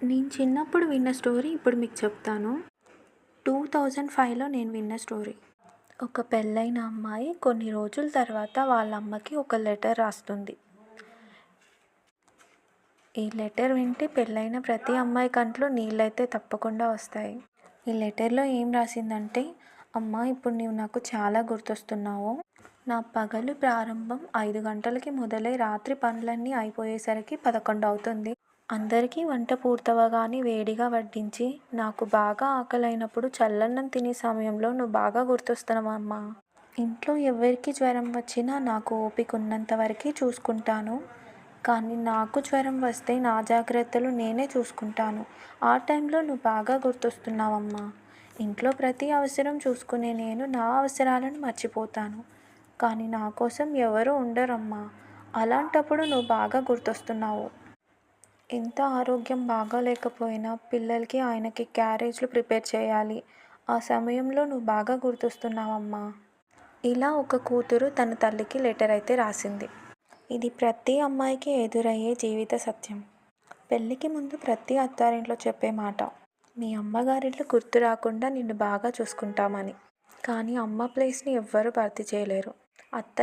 నేను చిన్నప్పుడు విన్న స్టోరీ ఇప్పుడు మీకు చెప్తాను. 2005లో నేను విన్న స్టోరీ. ఒక పెళ్ళైన అమ్మాయి కొన్ని రోజుల తర్వాత వాళ్ళ అమ్మకి ఒక లెటర్ రాస్తుంది. ఈ లెటర్ వింటే పెళ్ళైన ప్రతి అమ్మాయి కంట్లో నీళ్ళైతే తప్పకుండా వస్తాయి. ఈ లెటర్లో ఏం రాసిందంటే, అమ్మ ఇప్పుడు నీవు నాకు చాలా గుర్తొస్తున్నావు. నా పగలు ప్రారంభం 5 గంటలకి మొదలై రాత్రి పనులన్నీ అయిపోయేసరికి 11 అవుతుంది. అందరికీ వంట పూర్తవగానే వేడిగా వడ్డించి నాకు బాగా ఆకలైనప్పుడు చల్లన్నం తినే సమయంలో నువ్వు బాగా గుర్తొస్తున్నావమ్మా. ఇంట్లో ఎవరికి జ్వరం వచ్చినా నాకు ఓపిక ఉన్నంత వరకు చూసుకుంటాను. కానీ నాకు జ్వరం వస్తే నా జాగ్రత్తలు నేనే చూసుకుంటాను. ఆ టైంలో నువ్వు బాగా గుర్తొస్తున్నావమ్మా. ఇంట్లో ప్రతి అవసరం చూసుకునే నేను నా అవసరాలను మర్చిపోతాను. కానీ నా కోసం ఎవరూ ఉండరమ్మా. అలాంటప్పుడు నువ్వు బాగా గుర్తొస్తున్నావు. ఎంత ఆరోగ్యం బాగాలేకపోయినా పిల్లలకి ఆయనకి క్యారేజ్లు ప్రిపేర్ చేయాలి. ఆ సమయంలో నువ్వు బాగా గుర్తొస్తున్నావమ్మా. ఇలా ఒక కూతురు తన తల్లికి లెటర్ అయితే రాసింది. ఇది ప్రతి అమ్మాయికి ఎదురయ్యే జీవిత సత్యం. పెళ్ళికి ముందు ప్రతి అత్తారింట్లో చెప్పే మాట, మీ అమ్మగారింట్లో గుర్తు రాకుండా నిన్ను బాగా చూసుకుంటామని. కానీ అమ్మ ప్లేస్ని ఎవ్వరూ భర్తీ చేయలేరు. అత్త